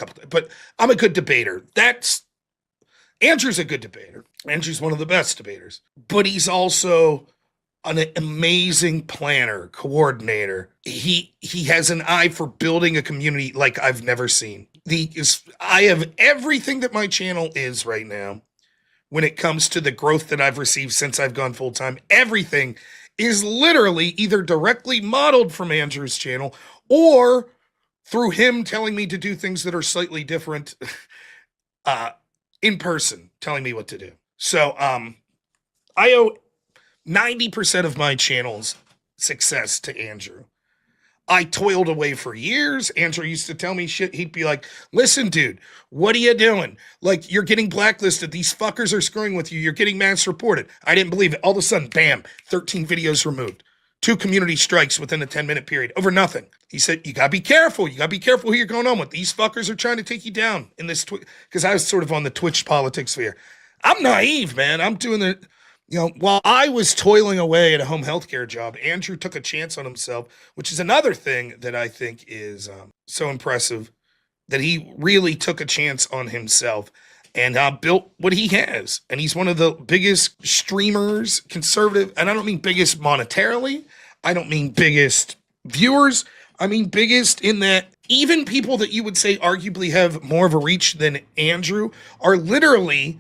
couple, but I'm a good debater. Andrew's a good debater. Andrew's one of the best debaters, but he's also an amazing planner, coordinator. He has an eye for building a community like I've never seen. I have everything that my channel is right now when it comes to the growth that I've received since I've gone full time. Everything is literally either directly modeled from Andrew's channel or through him telling me to do things that are slightly different in person, telling me what to do. So I owe 90% of my channel's success to Andrew. I toiled away for years. Andrew used to tell me shit. He'd be like, listen, dude, what are you doing? Like, you're getting blacklisted. These fuckers are screwing with you. You're getting mass reported. I didn't believe it. All of a sudden, bam, 13 videos removed. 2 community strikes within a 10-minute period over nothing. He said, you got to be careful. You got to be careful who you're going on with. These fuckers are trying to take you down in this because I was sort of on the Twitch politics sphere. I'm naive, man. I'm doing the, while I was toiling away at a home healthcare job, Andrew took a chance on himself, which is another thing that I think is so impressive, that he really took a chance on himself and built what he has. And he's one of the biggest streamers, conservative, and I don't mean biggest monetarily. I don't mean biggest viewers. I mean biggest in that even people that you would say arguably have more of a reach than Andrew are literally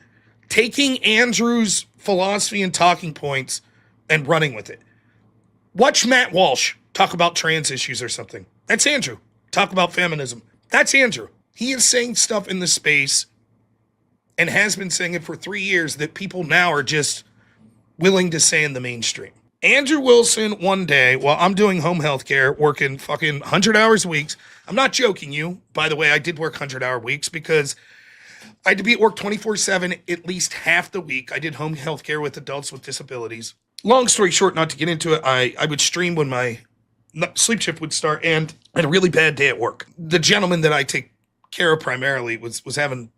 taking Andrew's philosophy and talking points and running with it. Watch Matt Walsh talk about trans issues or something. That's Andrew. Talk about feminism. That's Andrew. He is saying stuff in the space and has been saying it for 3 years that people now are just willing to say in the mainstream. Andrew Wilson, one day, while I'm doing home health care, working fucking 100 hours a week. I'm not joking you. By the way, I did work 100-hour weeks because I had to be at work 24/7 at least half the week. I did home health care with adults with disabilities. Long story short, not to get into it, I would stream when my sleep shift would start, and I had a really bad day at work. The gentleman that I take care of primarily was having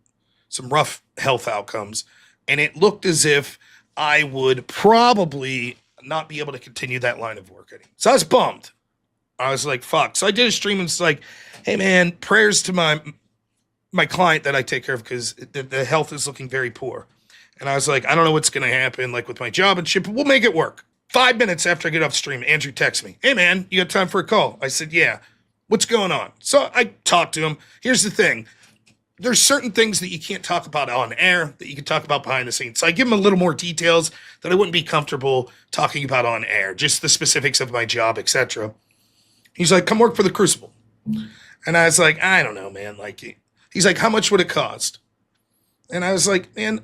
some rough health outcomes, and it looked as if I would probably not be able to continue that line of work anymore. So I was bummed. I was like, fuck. So I did a stream and it's like, hey man, prayers to my client that I take care of because the health is looking very poor. And I was like, I don't know what's going to happen like with my job and shit, but we'll make it work. 5 minutes after I get off stream, Andrew texts me, hey man, you got time for a call? I said, yeah. What's going on? So I talked to him. Here's the thing. There's certain things that you can't talk about on air that you can talk about behind the scenes. So I give him a little more details that I wouldn't be comfortable talking about on air, just the specifics of my job, etc. He's like, come work for the Crucible. And I was like, I don't know, man. Like, he's like, how much would it cost? And I was like, man,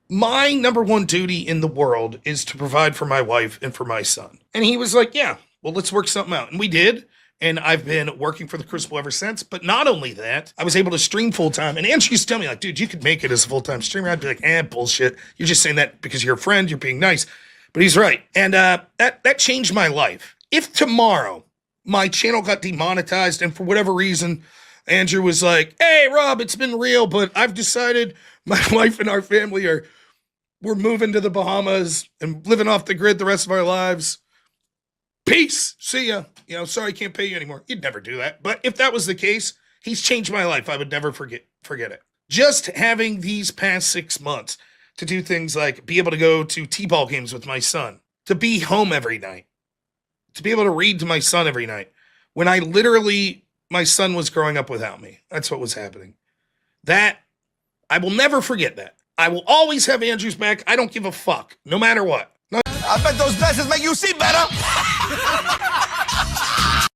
my number one duty in the world is to provide for my wife and for my son. And he was like, yeah, well, let's work something out. And we did. And I've been working for the Crucible ever since. But not only that, I was able to stream full time. And Andrew used to tell me, like, dude, you could make it as a full-time streamer. I'd be like, bullshit. You're just saying that because you're a friend. You're being nice. But he's right. And that changed my life. If tomorrow my channel got demonetized and for whatever reason, Andrew was like, hey, Rob, it's been real, but I've decided my wife and our family we're moving to the Bahamas and living off the grid the rest of our lives. Peace. See ya. Sorry, I can't pay you anymore. You'd never do that. But if that was the case, he's changed my life. I would never forget it. Just having these past 6 months to do things like be able to go to t-ball games with my son, to be home every night, to be able to read to my son every night. When my son was growing up without me. That's what was happening. That, I will never forget that. I will always have Andrew's back. I don't give a fuck, no matter what. I bet those glasses make you see better.